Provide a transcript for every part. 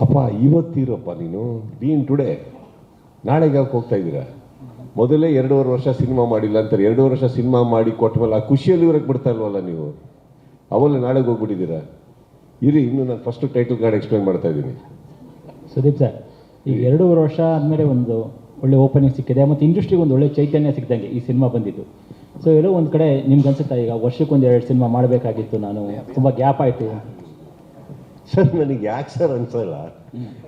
ಅಪ್ಪ ಇವತ್ತಿರಪ್ಪ ನೀನು bean today. ನಾಳೆಗೆ ಯಾಕೆ ಹೋಗ್ತಾ ಇದ್ದೀರಾ? ಮೊದಲೇ 2.5 ವರ್ಷ ಸಿನಿಮಾ ಮಾಡಿಲ್ಲ ಅಂತಾರೆ. 2.5 ವರ್ಷ ಸಿನಿಮಾ ಮಾಡಿ ಕೊಟ್ಟ ಮೇಲೆ ಆ ಖುಷಿಯಲ್ಲಿ ಇವ್ರಿಗೆ ಬಿಡ್ತಾ ಇಲ್ವಲ್ಲ ನೀವು? ಅವಲ್ಲ ನಾಳೆಗೆ ಹೋಗ್ಬಿಟ್ಟಿದ್ದೀರಾ? ಇರಿ, ಇನ್ನು ನಾನು ಫಸ್ಟ್ ಟೈಟಲ್ ಕಾರ್ಡ್ ಎಕ್ಸ್ಪ್ಲೈನ್ ಮಾಡ್ತಾ ಇದ್ದೀನಿ. ಸುದೀಪ್ ಸರ್, ಈಗ 2.5 ವರ್ಷ ಆದಮೇಲೆ ಒಂದು ಒಳ್ಳೆ ಓಪನಿಂಗ್ ಸಿಕ್ಕಿದೆ ಮತ್ತು ಇಂಡಸ್ಟ್ರಿಗೆ ಒಂದು ಒಳ್ಳೆ ಚೈತನ್ಯ ಸಿಕ್ಕಿದಂಗೆ ಈ ಸಿನಿಮಾ ಬಂದಿದ್ದು. ಸೊ ಎಲ್ಲೋ ಒಂದು ಕಡೆ ನಿಮ್ಗೆ ಅನ್ಸುತ್ತಾ ಈಗ ವರ್ಷಕ್ಕೊಂದು 2 ಸಿನಿಮಾ ಮಾಡಬೇಕಾಗಿತ್ತು, ನಾನು ತುಂಬ ಗ್ಯಾಪ್ ಆಯಿತು? ಸರ್, ನನಗೆ ಯಾಕೆ ಸರ್ ಅನ್ಸಲ್ಲ.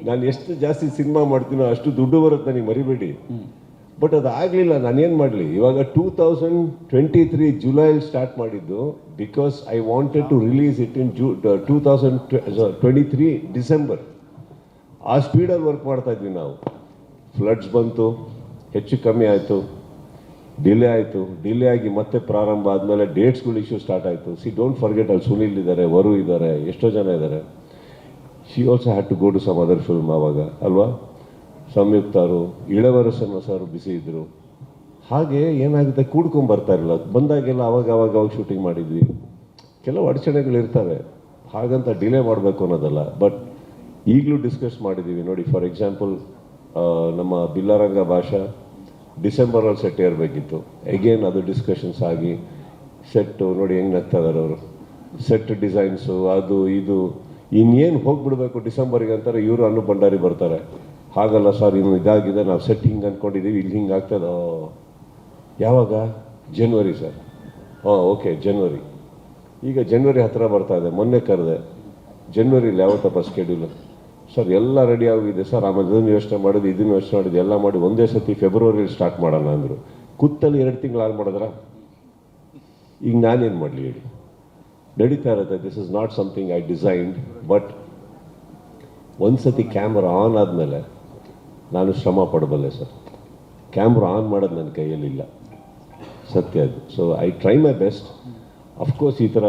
ನಾನು ಎಷ್ಟು ಜಾಸ್ತಿ ಸಿನಿಮಾ ಮಾಡ್ತೀನೋ ಅಷ್ಟು ದುಡ್ಡು ಬರುತ್ತೆ, ನನಗೆ ಮರಿಬೇಡಿ. ಬಟ್ ಅದು ಆಗಲಿಲ್ಲ, ನಾನೇನು ಮಾಡಲಿ? ಇವಾಗ 2023 ಜುಲೈಲಿ ಸ್ಟಾರ್ಟ್ ಮಾಡಿದ್ದು, because I wanted to release it in 2023 December. ಆ ಸ್ಪೀಡಲ್ಲಿ ವರ್ಕ್ ಮಾಡ್ತಾ ಇದ್ವಿ ನಾವು. ಫ್ಲಡ್ಸ್ ಬಂತು, ಹೆಚ್ಚು ಕಮ್ಮಿ ಆಯಿತು, ಡಿಲೇ ಆಯಿತು. ಡಿಲೇ ಆಗಿ ಮತ್ತೆ ಪ್ರಾರಂಭ ಆದಮೇಲೆ ಡೇಟ್ಸ್ಗಳು ಇಶ್ಯೂ ಸ್ಟಾರ್ಟ್ ಆಯಿತು. ಡೋಂಟ್ ಫರ್ಗೆಟ್, ಅಲ್ಲಿ ಸುನಿಲ್ ಇದ್ದಾರೆ, ವರು ಇದ್ದಾರೆ, ಎಷ್ಟೋ ಜನ ಇದ್ದಾರೆ. She also had to go to some other film ಆವಾಗ ಅಲ್ವಾ. ಸಂಯುಕ್ತರು, ಇಳವರಸನ್ನ ಸರ್ ಬಿಸಿ ಇದ್ದರು. ಹಾಗೆ ಏನಾಗುತ್ತೆ, ಕೂಡ್ಕೊಂಬರ್ತಾ ಇರಲಿಲ್ಲ. ಬಂದಾಗೆಲ್ಲ ಅವಾಗ ಶೂಟಿಂಗ್ ಮಾಡಿದ್ವಿ. ಕೆಲವು ಅಡಚಣೆಗಳಿರ್ತವೆ, ಹಾಗಂತ ಡಿಲೇ ಮಾಡಬೇಕು ಅನ್ನೋದಲ್ಲ. ಬಟ್ ಈಗಲೂ ಡಿಸ್ಕಸ್ ಮಾಡಿದ್ದೀವಿ ನೋಡಿ. ಫಾರ್ ಎಕ್ಸಾಂಪಲ್, ನಮ್ಮ ಬಿಲ್ಲರಂಗ ಭಾಷಾ ಡಿಸೆಂಬರಲ್ಲಿ ಸೆಟ್ ಇರಬೇಕಿತ್ತು. ಎಗೇನ್ ಅದು ಡಿಸ್ಕಷನ್ಸ್ ಆಗಿ ಸೆಟ್ಟು ನೋಡಿ ಹೆಂಗೆ ನಗ್ತಾ ಇದ್ದಾರೆ ಅವರು. ಸೆಟ್ ಡಿಸೈನ್ಸು ಅದು ಇದು ಇನ್ನೇನು ಹೋಗ್ಬಿಡ್ಬೇಕು ಡಿಸೆಂಬರ್ಗೆ ಅಂತಾರೆ. ಇವರು ಅನ್ನು ಭಂಡಾರಿ ಬರ್ತಾರೆ, ಹಾಗಲ್ಲ ಸರ್ ಇನ್ನು ಇದಾಗಿದೆ, ನಾವು ಸೆಟ್ ಹಿಂಗೆ ಅಂದ್ಕೊಂಡಿದ್ದೀವಿ, ಇಲ್ಲಿ ಹಿಂಗೆ ಆಗ್ತದೆ. ಯಾವಾಗ? ಜನವರಿ ಸರ್. ಓಕೆ, ಜನವರಿ. ಈಗ ಜನವರಿ ಹತ್ತಿರ ಬರ್ತಾ ಇದೆ. ಮೊನ್ನೆ ಕರೆದೆ, ಜನವರಿಲಿ ಯಾವತ್ತಪ್ಪ ಸ್ಕೆಡ್ಯೂಲು? ಸರ್ ಎಲ್ಲ ರೆಡಿ ಆಗಿದೆ ಸರ್, ಆಮೇಲೆ ಇದನ್ನು ಯೋಚನೆ ಮಾಡಿದ್ದು, ಇದನ್ನು ಯೋಚನೆ ಮಾಡಿದ್ದು, ಎಲ್ಲ ಮಾಡಿ ಒಂದೇ ಸತಿ ಫೆಬ್ರವರಿಲಿ ಸ್ಟಾರ್ಟ್ ಮಾಡೋಣ ಅಂದರು. ಕುತ್ತಲ್ಲಿ 2 ತಿಂಗಳು ಹಾಳು ಮಾಡಿದ್ರ? ಈಗ ನಾನೇನು ಮಾಡಲಿ ಹೇಳಿ? ನಡೀತಾ ಇರುತ್ತೆ. This is not something I designed. But ಒಂದು ಸತಿ ಕ್ಯಾಮ್ರಾ ಆನ್ ಆದಮೇಲೆ ನಾನು ಶ್ರಮ ಪಡಬಲ್ಲೆ ಸರ್. ಕ್ಯಾಮ್ರಾ ಆನ್ ಮಾಡೋದು ನನ್ನ ಕೈಯಲ್ಲಿಲ್ಲ, ಸತ್ಯ ಅದು. So I try my best. Of course ಈ ಥರ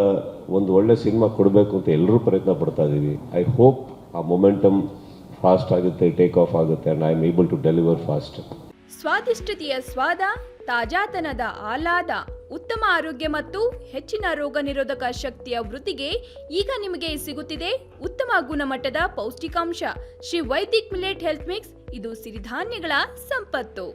ಒಂದು ಒಳ್ಳೆ ಸಿನಿಮಾ ಕೊಡಬೇಕು ಅಂತ ಎಲ್ಲರೂ ಪ್ರಯತ್ನ ಪಡ್ತಾ ಇದ್ದೀವಿ. ಐ ಹೋಪ್ ಆ ಮೊಮೆಂಟಮ್ ಫಾಸ್ಟ್ ಆಗುತ್ತೆ, ಟೇಕ್ ಆಫ್ ಆಗುತ್ತೆ, and I am able to deliver fast. ಸ್ವಾದಿಷ್ಟತೆಯ ಸ್ವಾದ, ತಾಜಾತನದ ಆಹ್ಲಾದ, ಉತ್ತಮ ಆರೋಗ್ಯ ಮತ್ತು ಹೆಚ್ಚಿನ ರೋಗ ನಿರೋಧಕ ಶಕ್ತಿಯ ವೃದ್ಧಿಗೆ ಈಗ ನಿಮಗೆ ಸಿಗುತ್ತಿದೆ ಉತ್ತಮ ಗುಣಮಟ್ಟದ ಪೌಷ್ಟಿಕಾಂಶ. Shri Vaidik millet health mix, ಇದು ಸಿರಿಧಾನ್ಯಗಳ ಸಂಪತ್ತು.